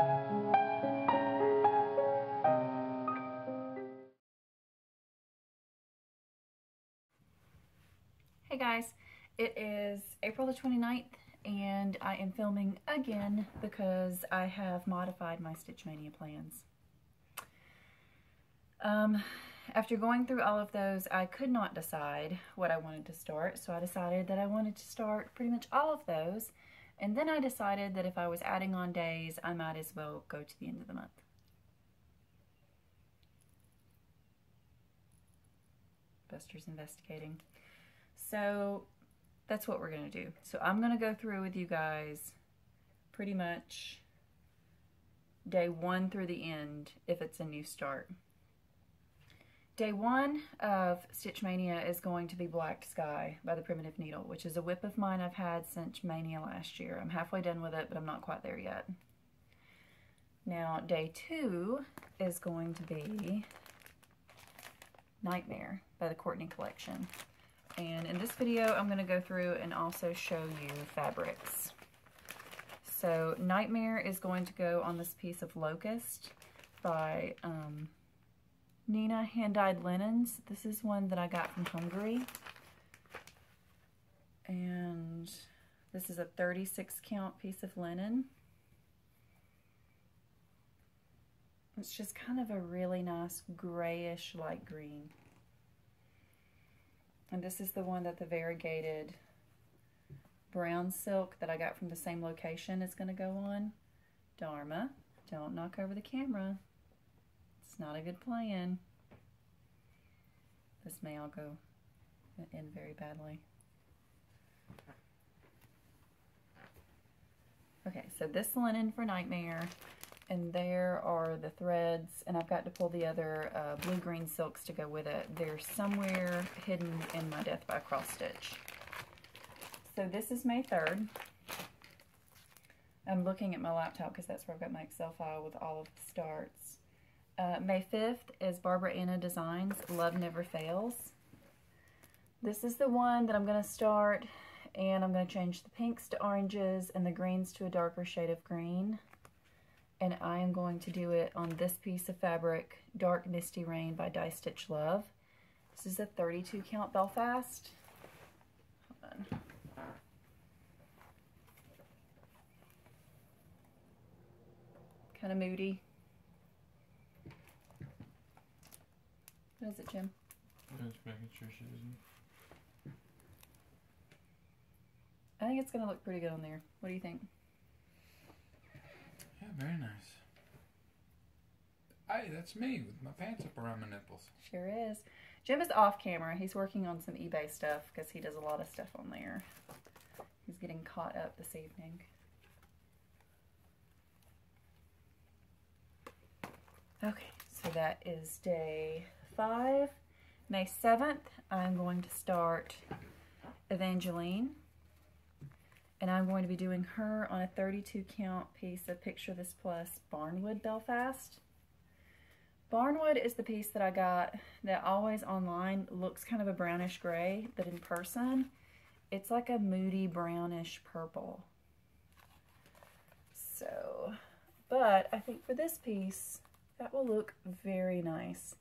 Hey guys, it is April the 29th and I am filming again because I have modified my Stitch Maynia plans. After going through all of those, I could not decide what I wanted to start, so I decided that I wanted to start pretty much all of those, and then I decided that if I was adding on days, I might as well go to the end of the month. Buster's investigating. So that's what we're going to do. So I'm going to go through with you guys pretty much day 1 through the end if it's a new start. Day 1 of Stitch Maynia is going to be Black Sky by the Primitive Needle, which is a whip of mine I've had since Mania last year. I'm halfway done with it, but I'm not quite there yet. Now day 2 is going to be Nightmare by the Courtney Collection. And in this video, I'm going to go through and also show you fabrics. So Nightmare is going to go on this piece of Locust by Nina Hand-Dyed Linens. This is one that I got from Hungary. And this is a 36 count piece of linen. It's just kind of a really nice grayish light green. And this is the one that the variegated brown silk that I got from the same location is going to go on. Dharma, don't knock over the camera. It's not a good plan. This may all go in very badly. Okay, so this linen for Nightmare, and there are the threads, and I've got to pull the other blue-green silks to go with it. They're somewhere hidden in my Death by Cross Stitch. So this is May 3rd. I'm looking at my laptop because that's where I've got my Excel file with all of the starts. May 5th is Barbara Anna Designs, Love Never Fails. This is the one that I'm going to start, and I'm going to change the pinks to oranges and the greens to a darker shade of green. And I am going to do it on this piece of fabric, Dark Misty Rain by Die Stitch Love. This is a 32 count Belfast. Hold on. Kind of moody. What is it, Jim? I'm just making sure she doesn't. I think it's going to look pretty good on there. What do you think? Yeah, very nice. That's me with my pants up around my nipples. Sure is. Jim is off camera. He's working on some eBay stuff because he does a lot of stuff on there. He's getting caught up this evening. Okay, so that is day 5. May 7th, I'm going to start Evangeline. And I'm going to be doing her on a 32 count piece of Picture This Plus Barnwood Belfast. Barnwood is the piece that I got that always online looks kind of a brownish gray, but in person, it's like a moody brownish purple. So, but I think for this piece, that will look very nice.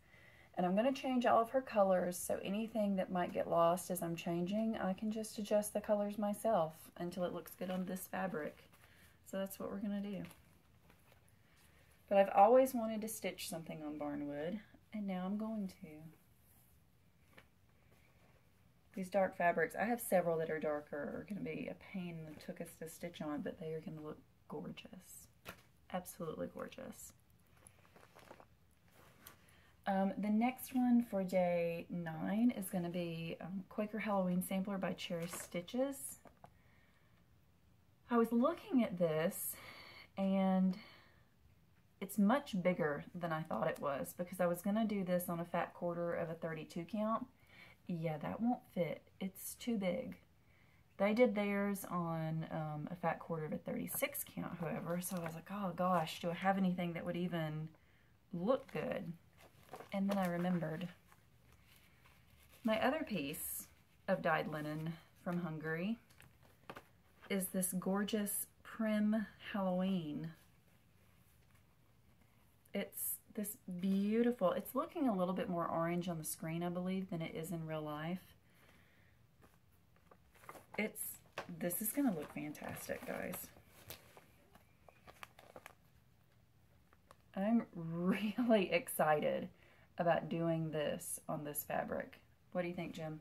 And I'm going to change all of her colors, so anything that might get lost as I'm changing, I can just adjust the colors myself until it looks good on this fabric. So that's what we're going to do. But I've always wanted to stitch something on Barnwood, and now I'm going to. These dark fabrics, I have several that are darker, are going to be a pain in the tuchus to stitch on, but they are going to look gorgeous. Absolutely gorgeous. The next one for day 9 is going to be Quaker Halloween Sampler by Cherish Stitches. I was looking at this, and it's much bigger than I thought it was, because I was going to do this on a fat quarter of a 32 count. Yeah, that won't fit. It's too big. They did theirs on a fat quarter of a 36 count, however, so I was like, oh gosh, do I have anything that would even look good? And then I remembered my other piece of dyed linen from Hungary is this gorgeous Prim Halloween It's this beautiful, it's looking a little bit more orange on the screen, I believe, than it is in real life. This is going to look fantastic, guys. I'm really excited about doing this on this fabric. What do you think, Jim?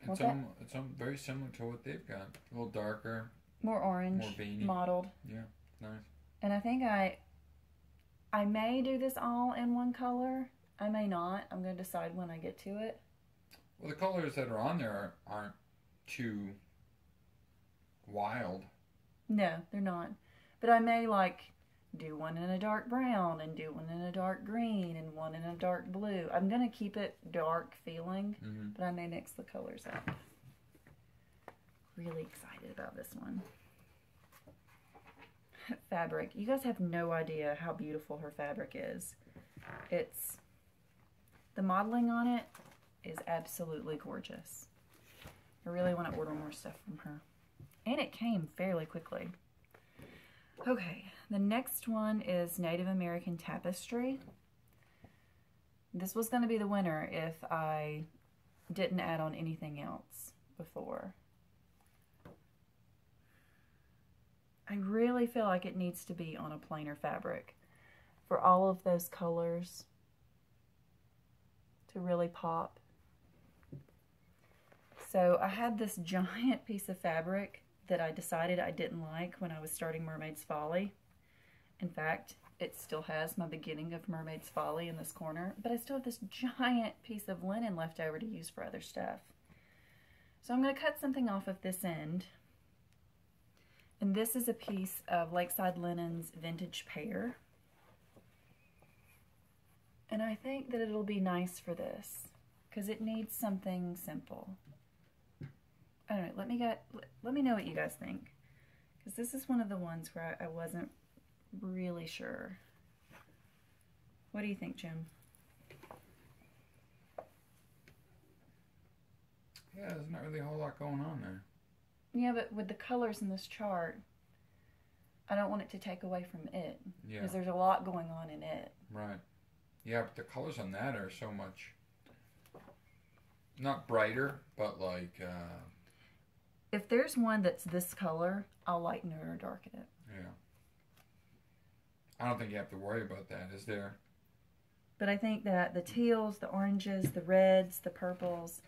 It's very similar to what they've got. A little darker. More orange. More veiny. Mottled. Yeah, nice. And I think I may do this all in one color. I may not. I'm going to decide when I get to it. Well, the colors that are on there aren't too wild. No, they're not. But I may, like, do one in a dark brown and do one in a dark green and one in a dark blue. I'm going to keep it dark feeling, but I may mix the colors up. Really excited about this one. Fabric. You guys have no idea how beautiful her fabric is. The modeling on it is absolutely gorgeous. I really want to order more stuff from her. And it came fairly quickly. Okay, the next one is Native American Tapestry. This was going to be the winner if I didn't add on anything else before. I really feel like it needs to be on a plainer fabric for all of those colors to really pop. So I had this giant piece of fabric that I decided I didn't like when I was starting Mermaid's Folly. In fact, it still has my beginning of Mermaid's Folly in this corner, but I still have this giant piece of linen left over to use for other stuff. So I'm going to cut something off of this end. And this is a piece of Lakeside Linen's Vintage Pear. And I think that it'll be nice for this, because it needs something simple. I don't know, let me know what you guys think, because this is one of the ones where I wasn't really sure. What do you think, Jim? Yeah, there's not really a whole lot going on there. Yeah, but with the colors in this chart, I don't want it to take away from it. Yeah. Because there's a lot going on in it. Right. Yeah, but the colors on that are so much, not brighter, but like... If there's one that's this color, I'll lighten it or darken it. Yeah. I don't think you have to worry about that, is there? But I think that the teals, the oranges, the reds, the purples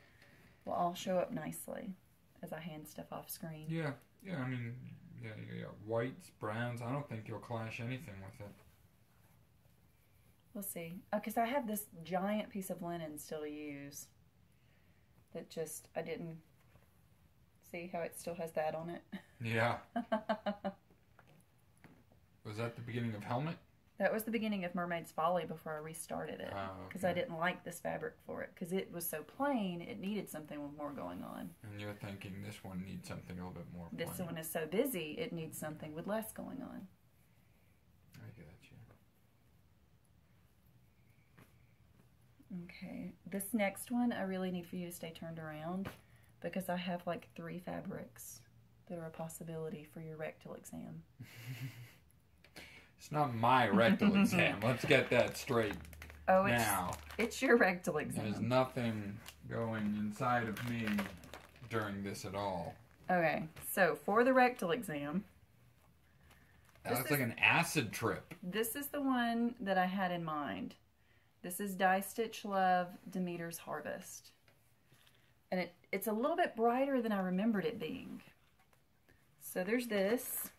will all show up nicely as I hand stuff off screen. Yeah, I mean, yeah, you got whites, browns. I don't think you'll clash anything with it. We'll see. Because I have this giant piece of linen still to use that just, I didn't see how it still has that on it. Yeah. Was that the beginning of Helmet? That was the beginning of Mermaid's Folly before I restarted it. Because I didn't like this fabric for it. Because it was so plain, it needed something with more going on. And you're thinking this one needs something a little bit more plain. This one is so busy, it needs something with less going on. I get you. Okay, this next one, I really need for you to stay turned around because I have like 3 fabrics that are a possibility for your rectal exam. It's not my rectal exam. Let's get that straight now. It's your rectal exam. There's nothing going inside of me during this at all. Okay, so for the rectal exam... That's like an acid trip. This is the one that I had in mind. This is Die Stitch Love Demeter's Harvest. And it's a little bit brighter than I remembered it being. So there's this.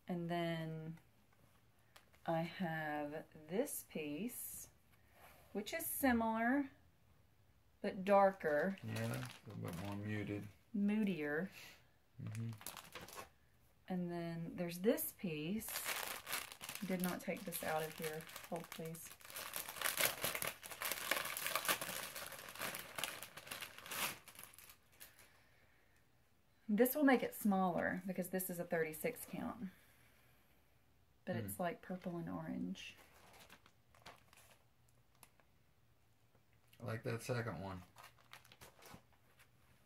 And then I have this piece, which is similar, but darker. Yeah, a little bit more muted. Moodier. Mm-hmm. And then there's this piece. Did not take this out of here. Hold, please. This will make it smaller because this is a 36 count. But it's like purple and orange. I like that second one.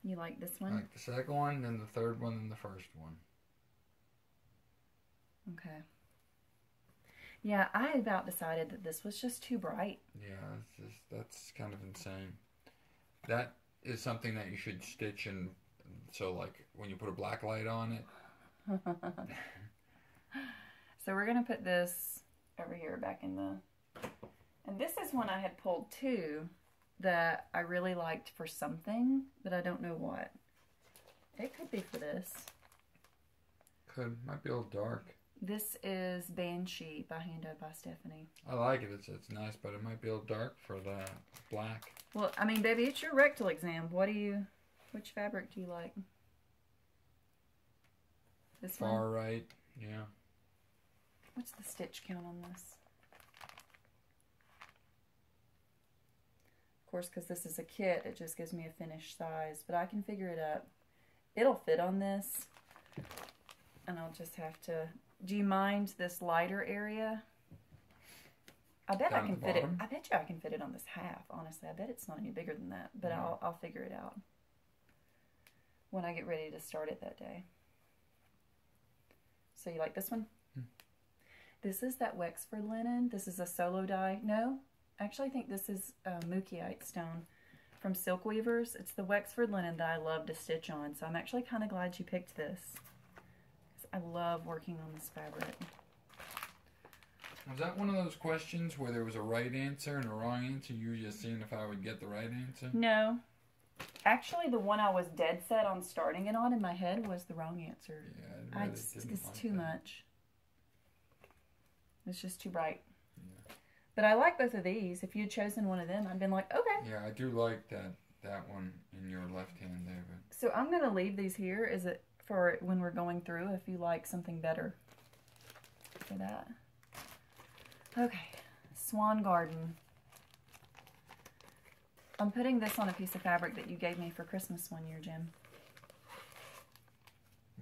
You like this I one? like the second one, then the third one, then the first one. Okay. Yeah, I had about decided that this was just too bright. Yeah, that's kind of insane. That is something that you should stitch in, so like when you put a black light on it. So we're going to put this over here back in the... And this is one I had pulled too that I really liked for something, but I don't know what. It could be for this. Might be a little dark. This is Banshee by Hand-Dyed by Stephanie. I like it. It's nice, but it might be a little dark for the black. Well, I mean, baby, it's your rectal exam. Which fabric do you like? This Far one? right, yeah. What's the stitch count on this? Of course, because this is a kit, it just gives me a finished size, but I can figure it up. It'll fit on this, and I'll just have to... Do you mind this lighter area? I bet I can fit it. I bet you I can fit it on this half, honestly. I bet it's not any bigger than that, but I'll figure it out when I get ready to start it that day. So you like this one? This is that Wexford linen. This is a solo dye. No, I actually think this is Mookieite stone from Silk Weavers. It's the Wexford linen that I love to stitch on, so I'm actually kind of glad you picked this. I love working on this fabric. Was that one of those questions where there was a right answer and a wrong answer? You were just seeing if I would get the right answer? No. Actually, the one I was dead set on starting it on in my head was the wrong answer. Yeah, it's too much. It's just too bright. Yeah. But I like both of these. If you had chosen one of them, I'd been like, okay. Yeah, I do like that one in your left hand there. But... So I'm going to leave these here. Is it for when we're going through if you like something better for that? Okay, Swan Garden. I'm putting this on a piece of fabric that you gave me for Christmas one year, Jim.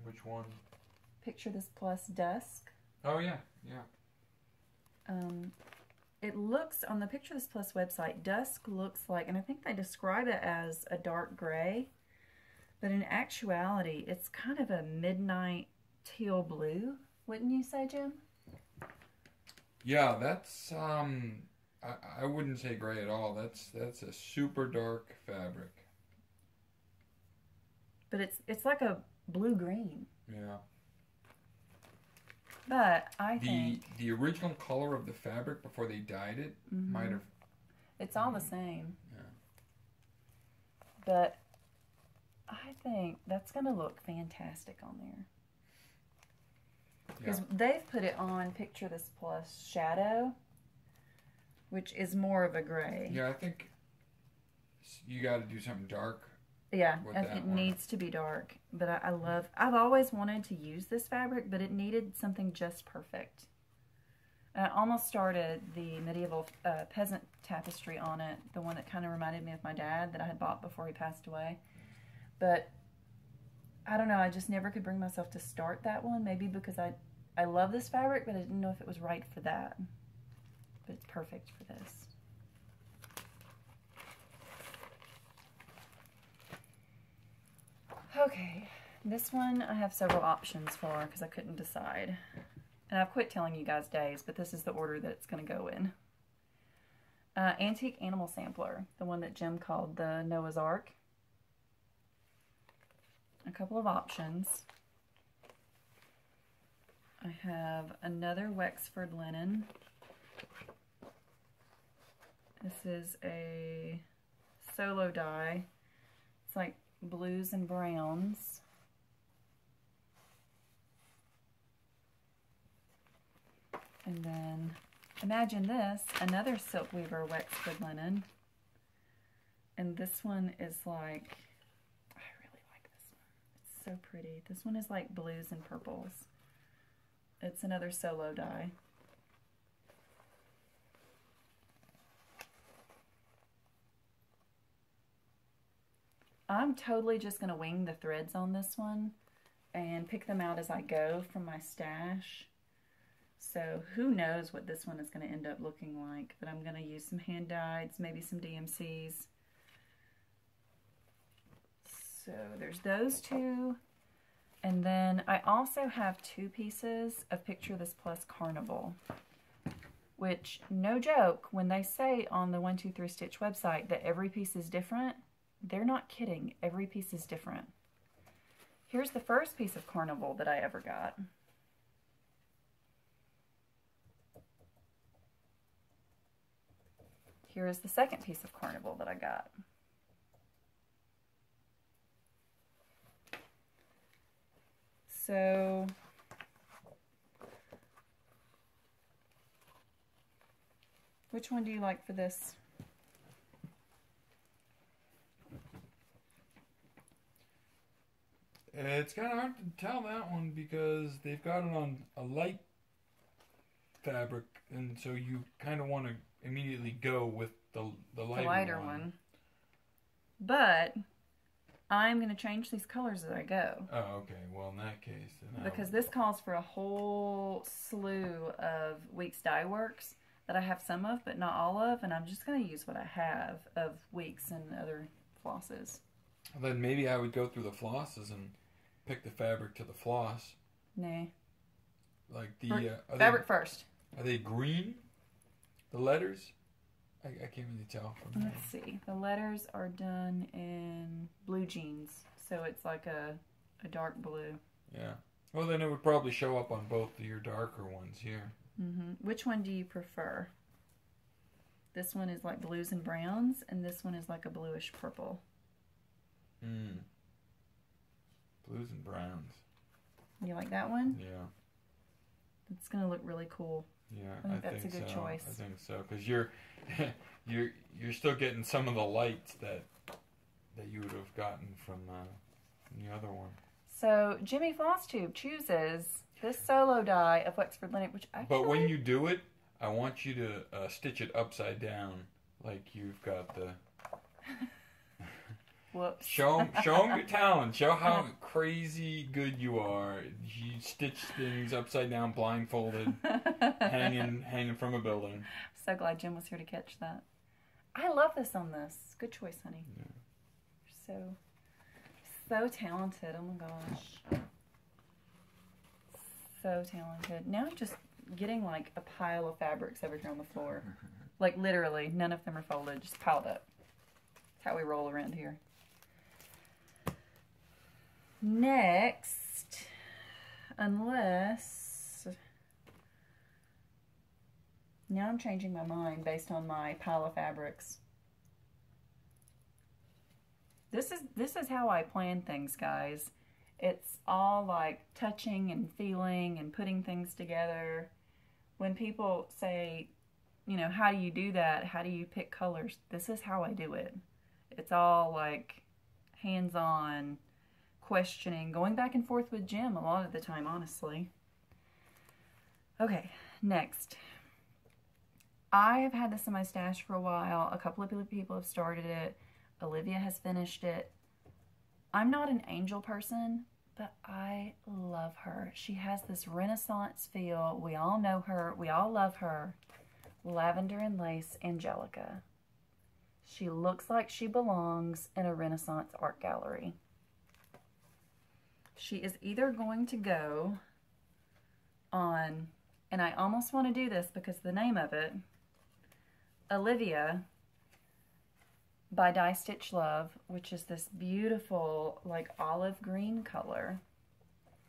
Which one? Picture This Plus Dusk. Oh, yeah, yeah. It looks, on the Picture This Plus website, dusk looks like, and I think they describe it as a dark gray, but in actuality, it's kind of a midnight teal blue, wouldn't you say, Jim? Yeah, that's, I wouldn't say gray at all. That's a super dark fabric. But it's like a blue-green. Yeah. But I think... The original color of the fabric before they dyed it might have... It's all the same. Yeah. But I think that's going to look fantastic on there. Because they've put it on Picture This Plus Shadow, which is more of a gray. Yeah, I think you got to do something dark. Yeah, it needs to be dark. But I've always wanted to use this fabric, but it needed something just perfect. I almost started the medieval peasant tapestry on it, the one that kind of reminded me of my dad that I had bought before he passed away. But I don't know, I just never could bring myself to start that one, maybe because I love this fabric, but I didn't know if it was right for that. But it's perfect for this. Okay, this one I have several options for because I couldn't decide. And I've quit telling you guys days, but this is the order that it's going to go in. Antique Animal Sampler, the one that Jim called the Noah's Ark. A couple of options. I have another Wexford linen. This is a solo dye. It's like blues and browns. And then imagine this, another Silk Weaver Wexford linen. And this one is like, I really like this one. It's so pretty. This one is like blues and purples. It's another solo dye. I'm totally just going to wing the threads on this one and pick them out as I go from my stash. So who knows what this one is going to end up looking like. But I'm going to use some hand dyeds, maybe some DMCs. So there's those two. And then I also have 2 pieces of Picture This Plus Carnival. Which, no joke, when they say on the 123 Stitch website that every piece is different, they're not kidding. Every piece is different. Here's the first piece of Carnival that I ever got. Here is the second piece of Carnival that I got. So, which one do you like for this? It's kind of hard to tell that one because they've got it on a light fabric, and so you kind of want to immediately go with the lighter one. But I'm going to change these colors as I go. Oh, okay. Well, in that case, then because this calls for a whole slew of Weeks Dye Works that I have some of, but not all of, and I'm just going to use what I have of Weeks and other flosses. Well, then maybe I would go through the flosses and pick the fabric to the floss. Nah. Like the fabric first. Are they green? The letters? I can't really tell from Let's see. The letters are done in blue jeans, so it's like a dark blue. Yeah. Well, then it would probably show up on both of your darker ones here. Which one do you prefer? This one is like blues and browns, and this one is like a bluish purple. Blues and browns. You like that one? Yeah. It's going to look really cool. Yeah, I think that's a good choice. I think so, because you're still getting some of the lights that you would have gotten from the other one. So Jimmy Flosstube chooses this solo die of Wexford Linen, which actually... But when you do it, I want you to stitch it upside down, like you've got the... Whoops. Show 'em your talent. Show how crazy good you are. You stitch things upside down, blindfolded, hanging from a building. So glad Jim was here to catch that. I love this on this. Good choice, honey. Yeah. So talented. Oh my gosh. So talented. Now I'm just getting like a pile of fabrics over here on the floor. Like literally, none of them are folded, just piled up. That's how we roll around here. Next, unless, now I'm changing my mind based on my pile of fabrics. This is how I plan things, guys. It's all like touching and feeling and putting things together. When people say, you know, how do you do that? How do you pick colors? This is how I do it. It's all like hands-on, questioning, going back and forth with Jim a lot of the time, honestly. Okay, next. I have had this in my stash for a while. A couple of people have started it. Olivia has finished it. I'm not an angel person, but I love her. She has this Renaissance feel. We all know her. We all love her. Lavender and Lace Angelica. She looks like she belongs in a Renaissance art gallery. She is either going to go on, and I almost want to do this because of the name of it, Olivia by Die Stitch Love, which is this beautiful like olive green color.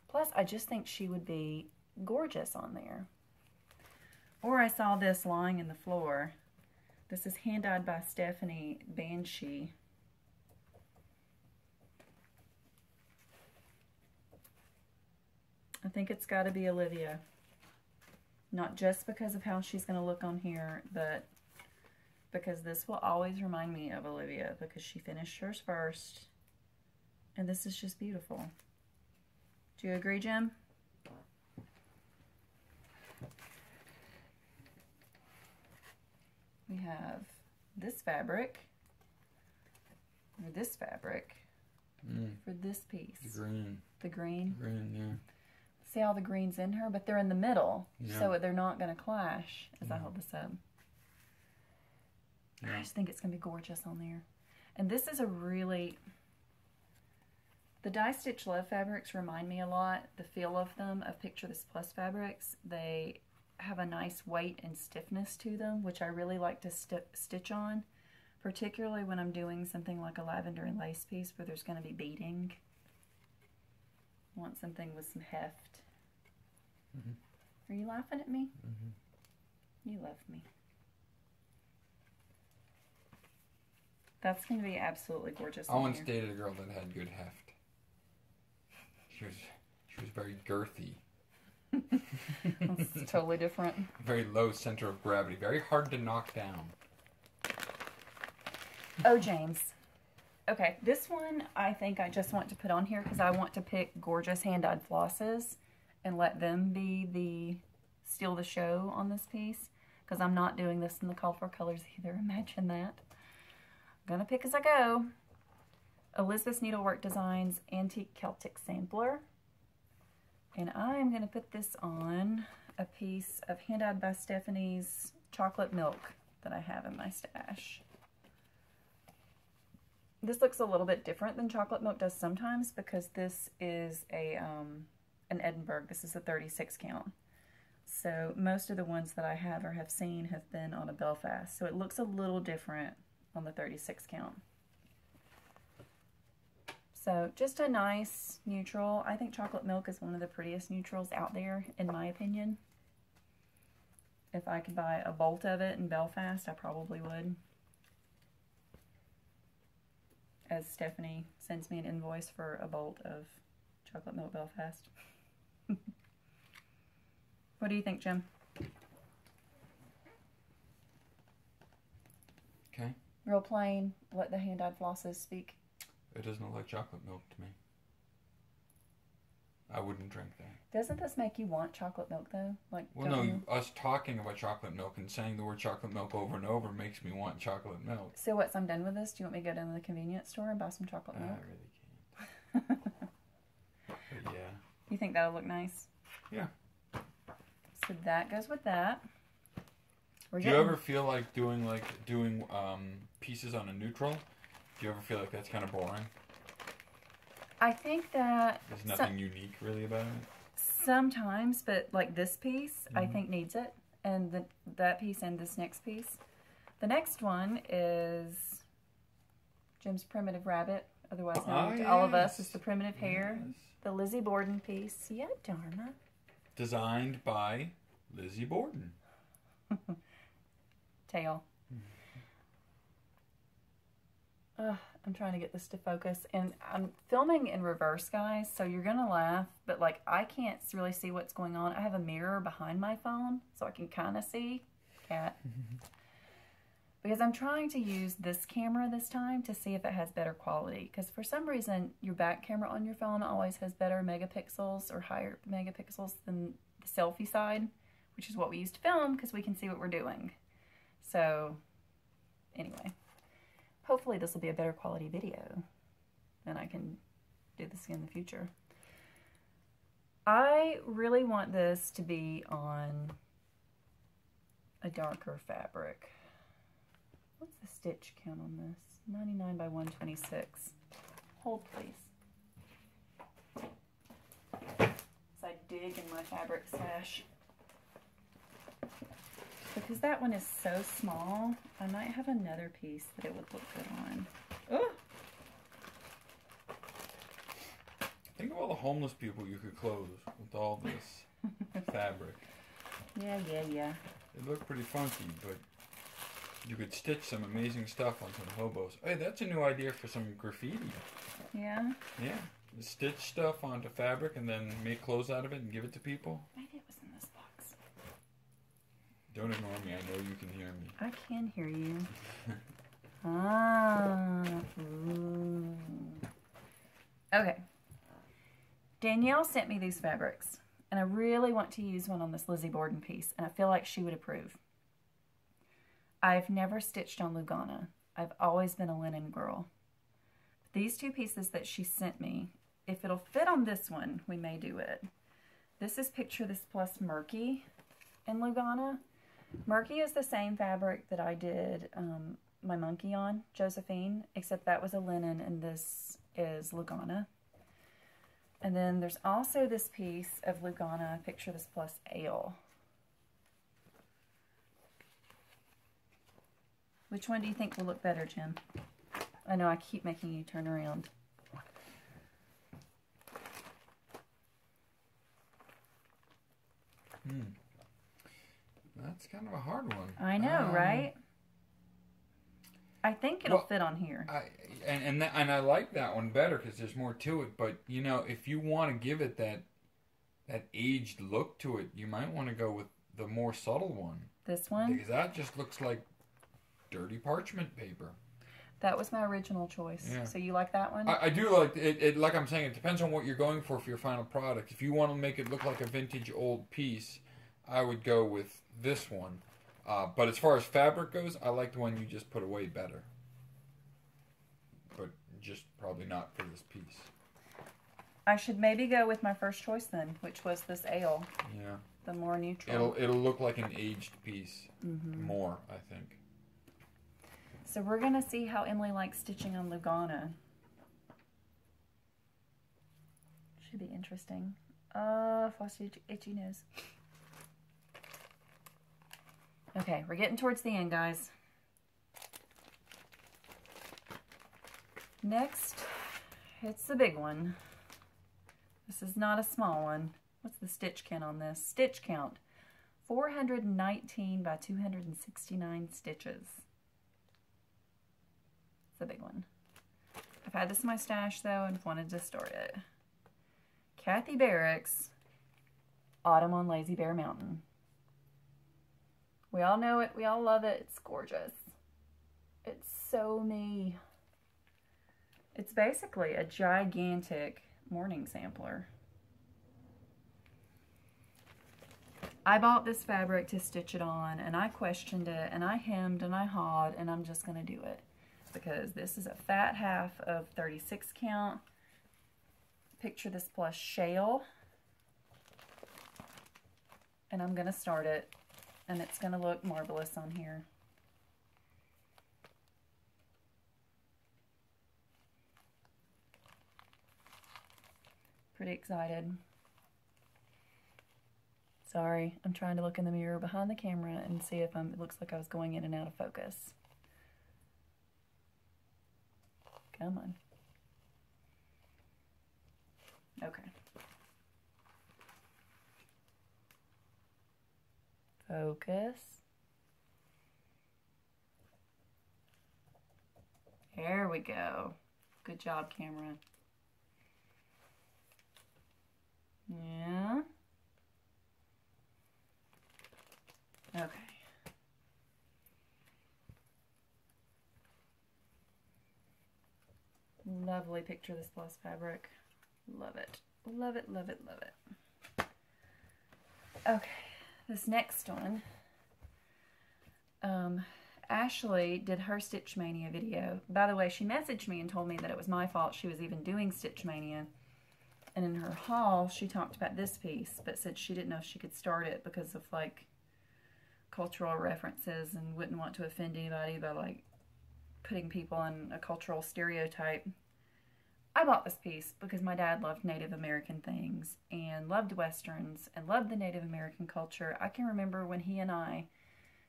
Plus, I just think she would be gorgeous on there. Or I saw this lying in the floor. This is hand-dyed by Stephanie Banshee. I think it's got to be Olivia. Not just because of how she's going to look on here, but because this will always remind me of Olivia because she finished hers first. And this is just beautiful. Do you agree, Jim? We have this fabric, or this fabric, for this piece. The green. The green? The green, yeah. See all the greens in her, but they're in the middle, yeah. So they're not going to clash as I hold this up. Yeah. I just think it's going to be gorgeous on there. And this is a really, The Die Stitch Love fabrics remind me a lot, the feel of them, of Picture This Plus fabrics. They have a nice weight and stiffness to them, which I really like to stitch on, particularly when I'm doing something like a lavender and lace piece where there's going to be beading. I want something with some heft. Are you laughing at me? You love me. That's going to be absolutely gorgeous. I once dated a girl that had good heft. She was very girthy. That's totally different. Very low center of gravity. Very hard to knock down. Oh, James. Okay, this one I think I just want to put on here because I want to pick gorgeous hand-dyed flosses and let them be steal the show on this piece, because I'm not doing this in the Call for Colors either. Imagine that. I'm going to pick as I go. Elizabeth's Needlework Designs Antique Celtic Sampler. And I'm going to put this on a piece of Hand-Dyed by Stephanie's Chocolate Milk that I have in my stash. This looks a little bit different than Chocolate Milk does sometimes because this is an Edinburgh. This is a 36 count. So most of the ones that I have or have seen have been on a Belfast. So it looks a little different on the 36 count. So just a nice neutral. I think Chocolate Milk is one of the prettiest neutrals out there, in my opinion. If I could buy a bolt of it in Belfast, I probably would. As Stephanie sends me an invoice for a bolt of Chocolate Milk Belfast. What do you think, Jim? Okay. Real plain, let the hand-dyed flosses speak. It doesn't look like chocolate milk to me. I wouldn't drink that. Doesn't this make you want chocolate milk, though? Like, well, no, us talking about chocolate milk and saying the word chocolate milk over and over makes me want chocolate milk. So once I'm done with this, do you want me to go down to the convenience store and buy some chocolate milk? I really can't. But yeah. You think that'll look nice? Yeah. So that goes with that. Do you ever feel like doing pieces on a neutral? Do you ever feel like that's kind of boring? I think that there's nothing unique really about it. Sometimes, but like this piece, I think needs it, and that piece and this next piece. The next one is Jim's Primitive Rabbit, otherwise known to all of us as the Primitive Hare. Yes. The Lizzie Borden piece. Yeah, Dharma. Designed by Lizzie Borden. Tail. I'm trying to get this to focus, and I'm filming in reverse, guys, so you're gonna laugh, but like I can't really see what's going on. I have a mirror behind my phone so I can kind of see. Cat. Because I'm trying to use this camera this time to see if it has better quality, because for some reason your back camera on your phone always has better megapixels or higher megapixels than the selfie side, which is what we use to film because we can see what we're doing. So anyway, hopefully this will be a better quality video and I can do this again in the future. I really want this to be on a darker fabric. What's the stitch count on this? 99 by 126. Hold, please. As I dig in my fabric stash. Because that one is so small, I might have another piece that it would look good on. Oh! Think of all the homeless people you could clothe with all this fabric. Yeah. It looked pretty funky, but you could stitch some amazing stuff on some hobos. Hey, that's a new idea for some graffiti. Yeah? Yeah. Stitch stuff onto fabric and then make clothes out of it and give it to people. Maybe it was in this box. Don't ignore me. I know you can hear me. I can hear you. Ah. Ooh. Okay. Danielle sent me these fabrics, and I really want to use one on this Lizzie Borden piece, and I feel like she would approve. I've never stitched on Lugana. I've always been a linen girl. These two pieces that she sent me, if it'll fit on this one, we may do it. This is Picture This Plus Murky in Lugana. Murky is the same fabric that I did my monkey on, Josephine, except that was a linen and this is Lugana. And then there's also this piece of Lugana, Picture This Plus Ale. Which one do you think will look better, Jim? I know I keep making you turn around. That's kind of a hard one. I know, right? I think it'll fit on here. And I like that one better because there's more to it. But, you know, if you want to give it that aged look to it, you might want to go with the more subtle one. This one? Because that just looks like dirty parchment paper. That was my original choice. Yeah. So you like that one? I do like it. Like I'm saying, it depends on what you're going for your final product. If you want to make it look like a vintage old piece, I would go with this one. But as far as fabric goes, I like the one you just put away better. But just probably not for this piece. I should maybe go with my first choice then, which was this ale. Yeah. The more neutral. It'll look like an aged piece more, I think. So we're going to see how Emily likes stitching on Lugana. Should be interesting. Flosstube, itchy nose. Okay, we're getting towards the end, guys. Next, it's the big one. This is not a small one. What's the stitch count on this? Stitch count. 419 by 269 stitches. It's a big one. I've had this in my stash, though, and wanted to start it. Kathy Barrick's Autumn on Lazy Bear Mountain. We all know it. We all love it. It's gorgeous. It's so me. It's basically a gigantic morning sampler. I bought this fabric to stitch it on, and I questioned it, and I hemmed, and I hawed, and I'm just going to do it. Because this is a fat half of 36 count. Picture This Plus shale. And I'm going to start it. And it's going to look marvelous on here. Pretty excited. Sorry, I'm trying to look in the mirror behind the camera and see if it looks like I was going in and out of focus. Come on. Okay. Focus. There we go. Good job, camera. Yeah. Okay. Lovely Picture This Plus fabric. Love it. Love it, love it, love it. Okay, this next one. Ashley did her Stitch Maynia video. By the way, she messaged me and told me that it was my fault she was even doing Stitch Maynia. And in her haul, she talked about this piece, but said she didn't know if she could start it because of, like, cultural references and wouldn't want to offend anybody by, like, putting people in a cultural stereotype. I bought this piece because my dad loved Native American things and loved Westerns and loved the Native American culture. I can remember when he and I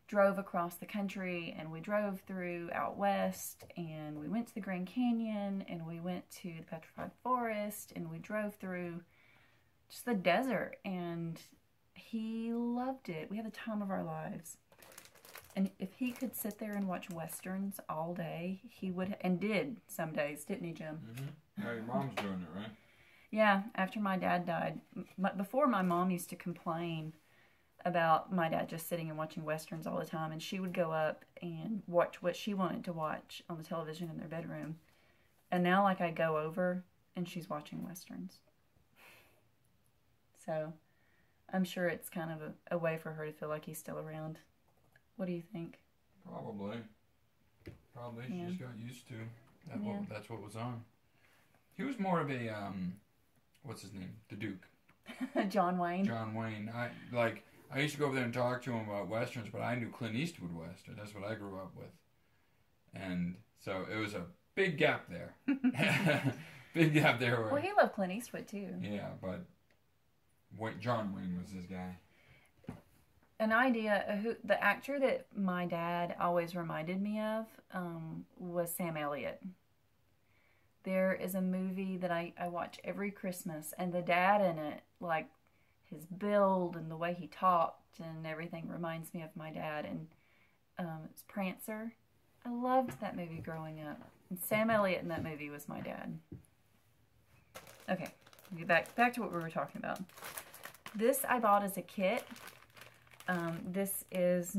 drove across the country and we drove through out west and we went to the Grand Canyon and we went to the Petrified Forest and we drove through just the desert, and he loved it. We had the time of our lives. And if he could sit there and watch Westerns all day, he would, and did some days, didn't he, Jim? Mm-hmm. Yeah, your mom's doing it, right? Yeah, after my dad died. Before, my mom used to complain about my dad just sitting and watching Westerns all the time, and she would go up and watch what she wanted to watch on the television in their bedroom. And now, like, I go over, and she's watching Westerns. So, I'm sure it's kind of a way for her to feel like he's still around. What do you think? Probably. She Yeah. just got used to that. Yeah. That's what was on. He was more of a, what's his name? The Duke. John Wayne. John Wayne. I used to go over there and talk to him about Westerns, but I knew Clint Eastwood Western. That's what I grew up with. And so it was a big gap there. Big gap there. Well, he loved Clint Eastwood too. Yeah, but John Wayne was his guy. An idea, the actor that my dad always reminded me of was Sam Elliott. There is a movie that I watch every Christmas, and the dad in it, like his build and the way he talked and everything reminds me of my dad. And it's Prancer. I loved that movie growing up. And Sam Elliott in that movie was my dad. Okay, back to what we were talking about. This I bought as a kit. This is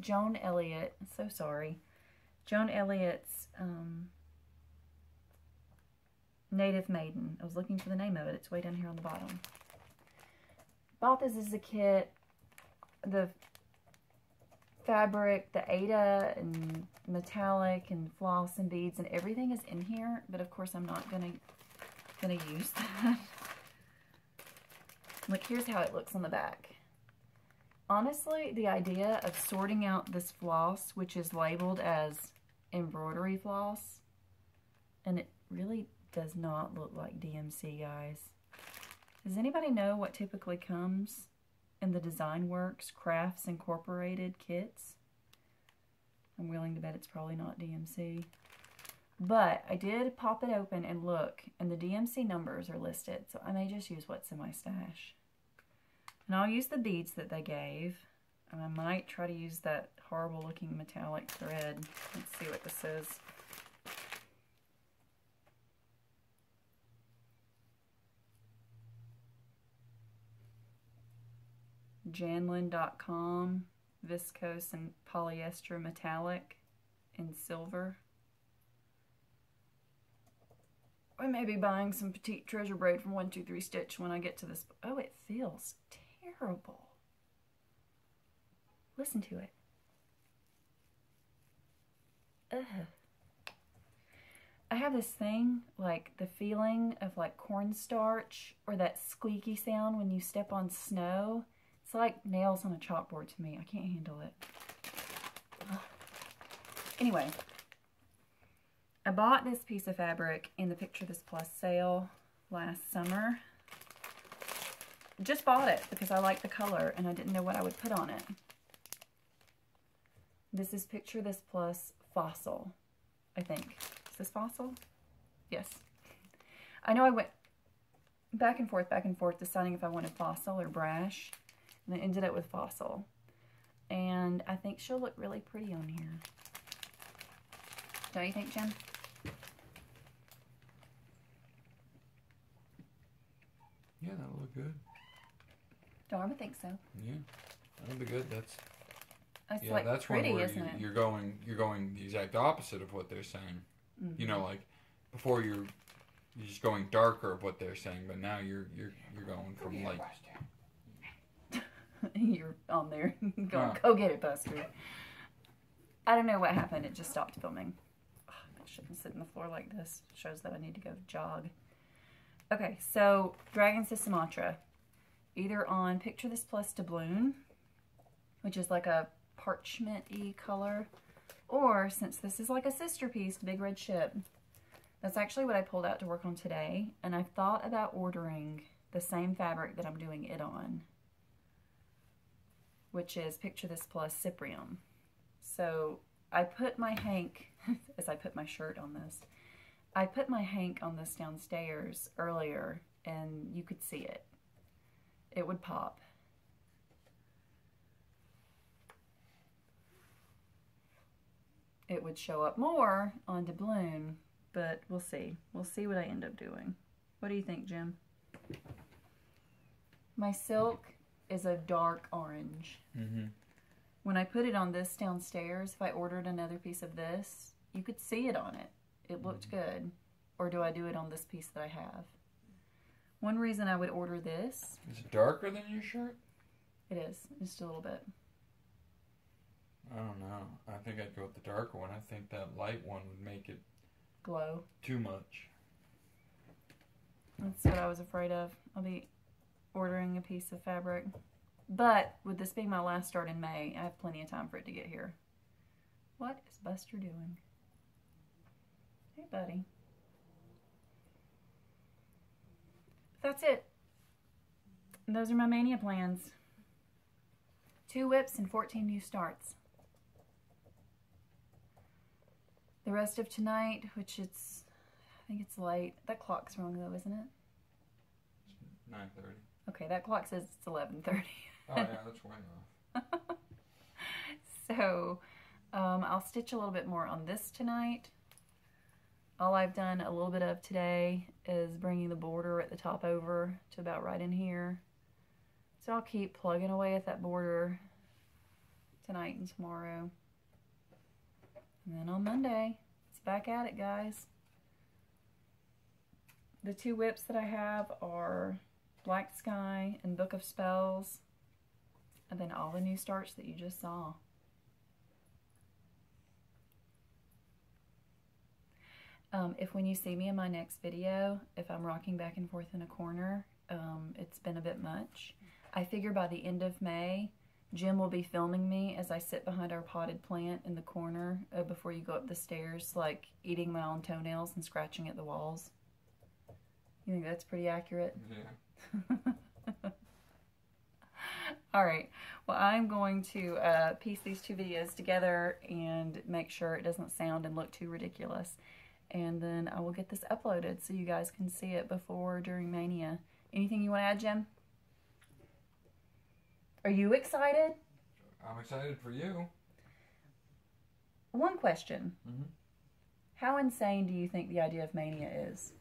Joan Elliott. So sorry. Joan Elliott's Native Maiden. I was looking for the name of it. It's way down here on the bottom. Bought this as a kit. The fabric, the Ada and metallic and floss and beads and everything is in here, but of course I'm not gonna use that. Look, here's how it looks on the back. Honestly, the idea of sorting out this floss, which is labeled as embroidery floss, and it really does not look like DMC, guys. Does anybody know what typically comes in the Design Works Crafts Incorporated kits? I'm willing to bet it's probably not DMC. But I did pop it open and look, and the DMC numbers are listed, so I may just use what's in my stash. And I'll use the beads that they gave, and I might try to use that horrible looking metallic thread. Let's see what this says. Janlin.com, viscose and polyester metallic in silver. I may be buying some petite treasure braid from 123 Stitch when I get to this. Oh, it feels terrible. Listen to it. Ugh. I have this thing, like the feeling of like cornstarch or that squeaky sound when you step on snow. It's like nails on a chalkboard to me. I can't handle it. Ugh. Anyway, I bought this piece of fabric in the Picture This Plus sale last summer. Just bought it because I like the color and I didn't know what I would put on it. This is Picture This Plus Fossil, I think. Is this Fossil? Yes. I know I went back and forth, deciding if I wanted Fossil or Brash. And I ended up with Fossil. And I think she'll look really pretty on here. Don't you think, Jim? Yeah, that'll look good. Don't ever think so. Yeah, that'll be good. That's yeah, like that's pretty, one where isn't it? You're going the exact opposite of what they're saying. Mm-hmm. You know, like before you're just going darker of what they're saying, but now you're going from light. You're on there going, go get it, Buster. I don't know what happened. It just stopped filming. Oh, I shouldn't sit on the floor like this. It shows that I need to go jog. Okay, so Dragons to Sumatra. Either on Picture This Plus Doubloon, which is like a parchment-y color, or since this is like a sister piece, Big Red Ship, that's actually what I pulled out to work on today, and I've thought about ordering the same fabric that I'm doing it on, which is Picture This Plus Cyprium. So I put my hank, as I put my shirt on this, I put my hank on this downstairs earlier, and you could see it. It would pop. It would show up more on Doubloon, but we'll see. We'll see what I end up doing. What do you think, Jim? My silk is a dark orange. Mm-hmm. When I put it on this downstairs, if I ordered another piece of this, you could see it on it. It looked good. Or do I do it on this piece that I have? One reason I would order this... Is it darker than your shirt? It is. Just a little bit. I don't know. I think I'd go with the darker one. I think that light one would make it... glow. Too much. That's what I was afraid of. I'll be ordering a piece of fabric. But with this being my last start in May, I have plenty of time for it to get here. What is Buster doing? Hey, buddy. That's it. And those are my Maynia plans. 2 whips and 14 new starts. The rest of tonight, which I think it's late. That clock's wrong though, isn't it? 9:30. Okay, that clock says it's 11:30. Oh yeah, that's way off. So, I'll stitch a little bit more on this tonight. All I've done a little bit of today is bringing the border at the top over to about right in here. So I'll keep plugging away at that border tonight and tomorrow. And then on Monday, it's back at it, guys. The 2 whips that I have are Black Sky and Book of Spells. And then all the new starts that you just saw. If when you see me in my next video, if I'm rocking back and forth in a corner, it's been a bit much. I figure by the end of May, Jim will be filming me as I sit behind our potted plant in the corner before you go up the stairs, like eating my own toenails and scratching at the walls. You think that's pretty accurate? Yeah. Alright, well I'm going to piece these 2 videos together and make sure it doesn't sound and look too ridiculous. And then I will get this uploaded so you guys can see it before or during Maynia. Anything you want to add, Jim? Are you excited? I'm excited for you. One question. How insane do you think the idea of Maynia is?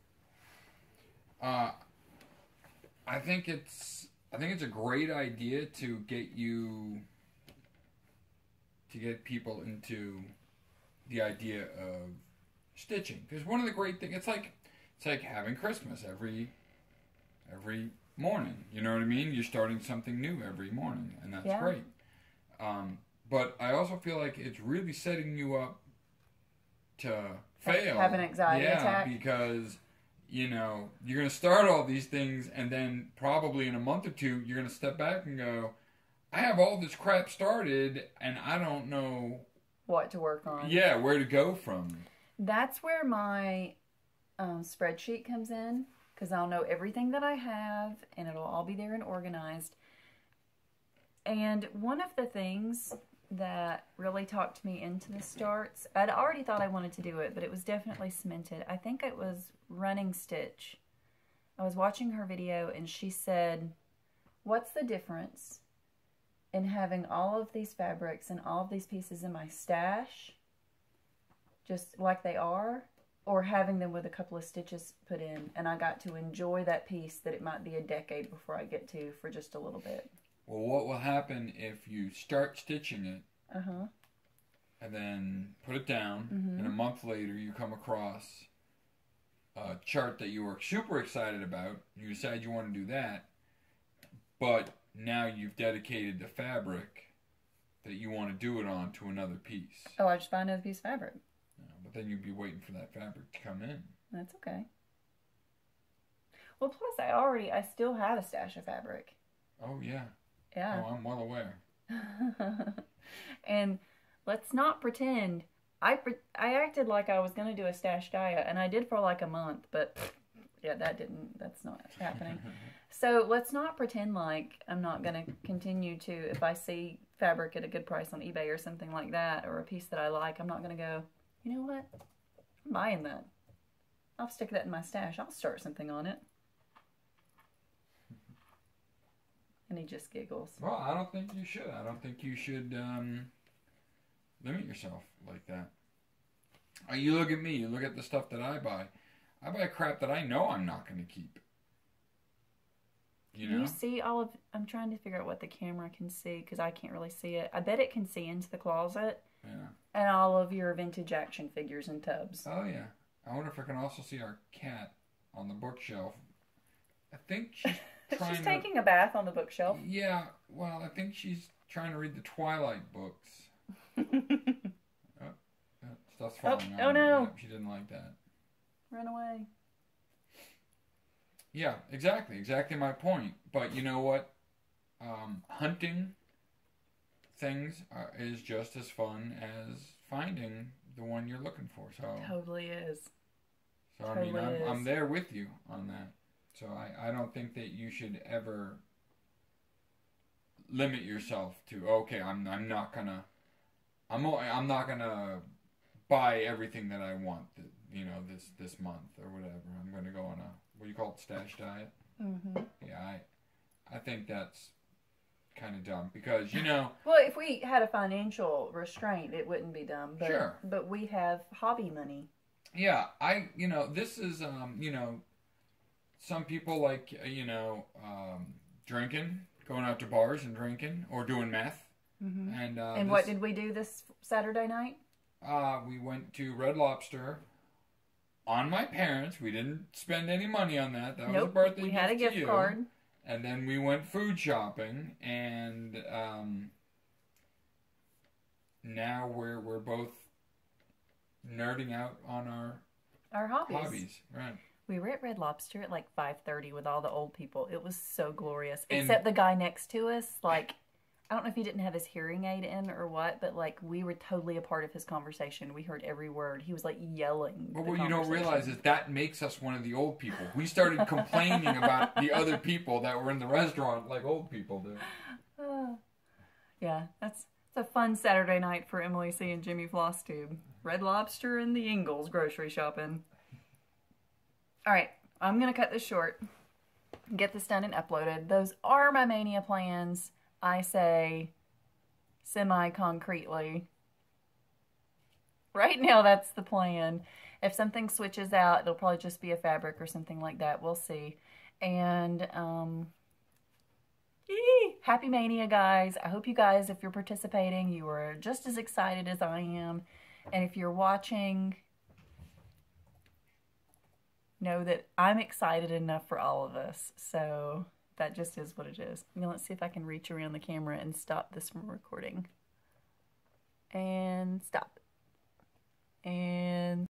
I think it's a great idea to get people into the idea of stitching, because one of the great things, it's like having Christmas every morning. You know what I mean? You're starting something new every morning, and that's great. But I also feel like it's really setting you up to fail. Have an anxiety attack. Because you're going to start all these things, and then probably in a month or 2, you're going to step back and go, I have all this crap started, and I don't know what to work on. Yeah, where to go from. That's where my spreadsheet comes in, because I'll know everything that I have, and it'll all be there and organized. And one of the things that really talked me into the starts, I'd already thought I wanted to do it, but it was definitely cemented. I think it was Running Stitch. I was watching her video, and she said, what's the difference in having all of these fabrics and all of these pieces in my stash, just like they are, or having them with a couple of stitches put in, and I got to enjoy that piece that it might be a decade before I get to for just a little bit. Well, what will happen if you start stitching it, and then put it down, and a month later you come across a chart that you were super excited about, you decide you want to do that, but now you've dedicated the fabric that you want to do it on to another piece. Oh, I just buy another piece of fabric. But then you'd be waiting for that fabric to come in. That's okay. Well, plus I still have a stash of fabric. Oh, yeah. Yeah. Oh, I'm well aware. And let's not pretend. I acted like I was going to do a stash diet, and I did for like a month, but yeah, that's not happening. So let's not pretend like I'm not going to continue to, if I see fabric at a good price on eBay or something like that, or a piece that I like, I'm not going to go, you know what? I'm buying that. I'll stick that in my stash. I'll start something on it. And he just giggles. Well, I don't think you should. I don't think you should limit yourself like that. You look at me. You look at the stuff that I buy. I buy crap that I know I'm not going to keep. You know? You see all of... I'm trying to figure out what the camera can see, because I can't really see it. I bet it can see into the closet. Yeah. And all of your vintage action figures and tubs. Oh, yeah. I wonder if I can also see our cat on the bookshelf. I think she's trying She's taking a bath on the bookshelf. Yeah, well, I think she's trying to read the Twilight books. Stuff's falling out. Oh, no. Yeah, she didn't like that. Run away. Yeah, exactly my point. But you know what? Hunting things is just as fun as finding the one you're looking for. So It totally is. So I mean, I'm there with you on that. So I don't think that you should ever limit yourself to, okay, I'm not gonna buy everything that I want, this month or whatever. I'm gonna go on a, what do you call it, stash diet. Mm-hmm. Yeah, I think that's kind of dumb because Well, if we had a financial restraint, it wouldn't be dumb. But, sure. But we have hobby money. Yeah, this is some people like drinking, going out to bars and drinking, or doing meth. Mm-hmm. And what did we do this Saturday night? We went to Red Lobster on my parents. We didn't spend any money on that. That was a birthday gift. We had a gift card. And then we went food shopping, and now we're both nerding out on our hobbies. Right. We were at Red Lobster at like 5:30 with all the old people. It was so glorious. Except the guy next to us, like, I don't know if he didn't have his hearing aid in or what, but like we were totally a part of his conversation. We heard every word. He was like yelling. Well, what you don't realize is that makes us one of the old people. We started complaining about the other people that were in the restaurant like old people do. Yeah, it's a fun Saturday night for Emily C. and Jimmy Flosstube. Red Lobster and the Ingalls grocery shopping. All right, I'm going to cut this short, get this done and uploaded. Those are my Mania plans. I say semi-concretely. Right now, that's the plan. If something switches out, it'll probably just be a fabric or something like that. We'll see. And, happy Mania, guys. I hope you guys, if you're participating, you are just as excited as I am. And if you're watching, know that I'm excited enough for all of us. So that just is what it is. Now let's see if I can reach around the camera and stop this from recording. And stop. And